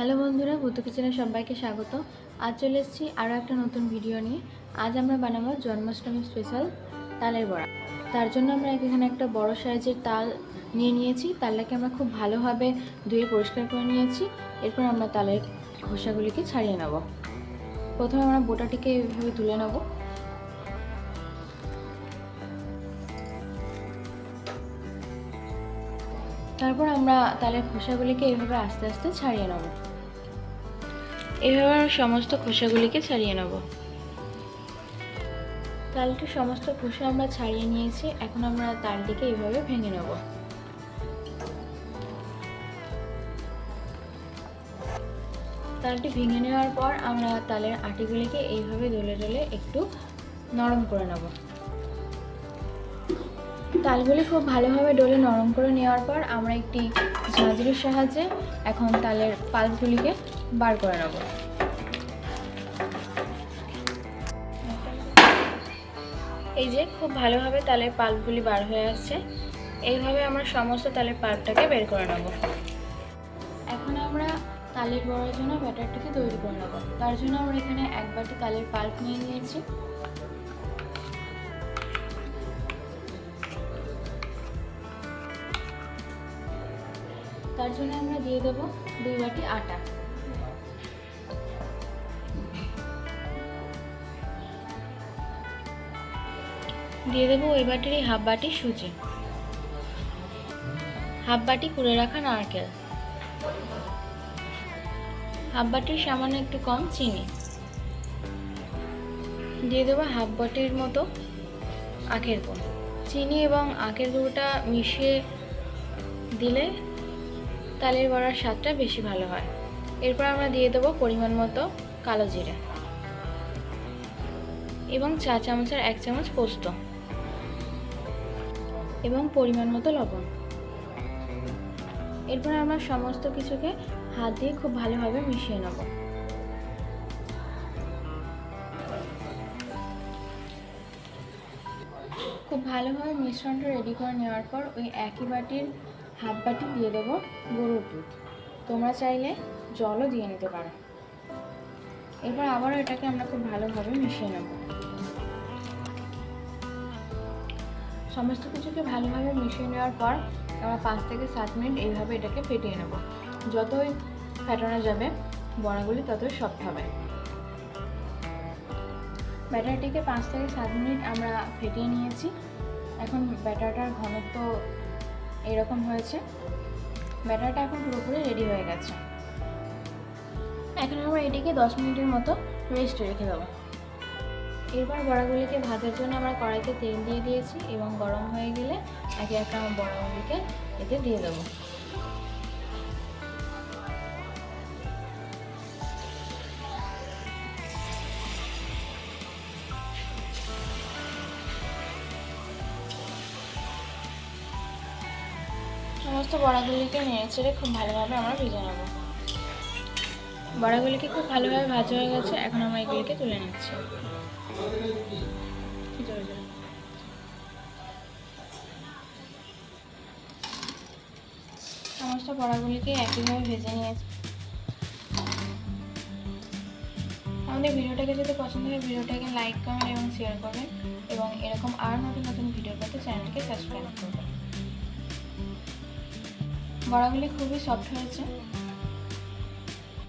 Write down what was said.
Hello বন্ধুরা, ভুতু কিচেনে সবাইকে স্বাগত। আজ চলে এসেছি আরও একটা নতুন ভিডিও নিয়ে। আজ আমরা বানাবো জন্মাষ্টমী স্পেশাল তালের বড়া। তার জন্য আমরা এখানে একটা বড় সাইজের তাল নিয়েছি। তালটাকে আমরা খুব ভালোভাবে ধুয়ে পরিষ্কার করে নিয়েছি। এরপর আমরা তালের খোসাগুলিকে ছাড়িয়ে নেব। প্রথমে আমরা বোটাটিকে এইভাবে তুলে নেব। তারপর আমরা তালের খোসাগুলিকে এইভাবে আস্তে আস্তে ছাড়িয়ে নেব। এইভাবে সমস্ত খোসাগুলিকে ছাড়িয়ে নেব। তালটির সমস্ত খোসা আমরা ছাড়িয়ে নিয়েছি। এখন আমরা তালটিকে এইভাবে ভেঙে নেব। তালটি ভেঙে নেওয়ার পর আমরা তালের আটিগুলিকে এইভাবে ডলে ডলে একটু নরম করে নেব। তালগুলি খুব ভালোভাবে ডলে নরম করে নেওয়ার পর আমরা একটি ঝাঁঝরির সাহায্যে এখন তালের পাল্পগুলিকে বার করে নেব। এই যে খুব ভালোভাবে তালের পাল্পগুলি বার হয়ে আসছে। এইভাবে আমরা সমস্ত তালের পাল্পটাকে বের করে নেব। এখন আমরা তালের বড়ার জন্য ব্যাটারটাকে তৈরি করে নেব। তার জন্য আমরা এখানে এক বাটি তালের পাল্প নিয়ে নিয়েছি। তার জন্য আমরা দিয়ে দেব 2 বাটি আটা। দিয়ে দেবো ওই বাটিরই হাফ বাটি সুজি, হাফ বাটি কুড়ে রাখা নারকেল, হাফ বাটির সামান্য একটু কম চিনি, দিয়ে দেবো হাফ বাটির মতো আখের গুঁড়ো। চিনি এবং আখের গুঁড়োটা মিশিয়ে দিলে তালের বড়ার স্বাদটা বেশি ভালো হয়। এরপর আমরা দিয়ে দেবো পরিমাণ মতো কালো জিরে এবং চা চামচের 1 চামচ পোস্ত এবং পরিমাণ মতো লবণ। এরপর আমরা সমস্ত কিছুকে হাত দিয়ে খুব ভালোভাবে মিশিয়ে নেব। খুব ভালোভাবে মিশ্রণটা রেডি করে নেওয়ার পর ওই একই বাটির হাফ বাটি দিয়ে দেবো গরুর দুধ। তোমরা চাইলে জলও দিয়ে নিতে পারো। এরপর আবারও এটাকে আমরা খুব ভালোভাবে মিশিয়ে নেব। সমস্ত কিছুকে ভালোভাবে মিশিয়ে নেওয়ার পর আমরা 5 থেকে 7 মিনিট এইভাবে এটাকে ফেটিয়ে নেব। যতই ফেটানো যাবে বড়াগুলি ততই সফট হবে। ব্যাটারটিকে 5 থেকে 7 মিনিট আমরা ফেটিয়ে নিয়েছি। এখন ব্যাটারটার ঘনত্ব এরকম হয়েছে। ব্যাটারটা এখন পুরোপুরি রেডি হয়ে গেছে। এখন আমরা এটিকে 10 মিনিটের মতো রেস্টে রেখে দেবো। এরপর বড়াগুলিকে ভাজার জন্য আমরা কড়াইতে তেল দিয়ে দিয়েছি এবং গরম হয়ে গেলে একে একে আমরা বড়াগুলিকে এতে দিয়ে দেবো। সমস্ত বড়াগুলিকে নেড়ে চেড়ে খুব ভালোভাবে আমরা ভেজে নেব। বড়াগুলিকে খুব ভালোভাবে ভাজা হয়ে গেছে। এখন আমরা এগুলিকে তুলে নিচ্ছি। সমস্ত বড়াগুলিকে একইভাবে ভেজে নিয়েছি। আমাদের ভিডিওটাকে যদি পছন্দ হয় ভিডিওটাকে লাইক, কমেন্ট এবং শেয়ার করবেন এবং এরকম আর নতুন নতুন ভিডিও পেতে চ্যানেলটিকে সাবস্ক্রাইব করবেন। বড়াগুলি খুবই সফট হয়েছে।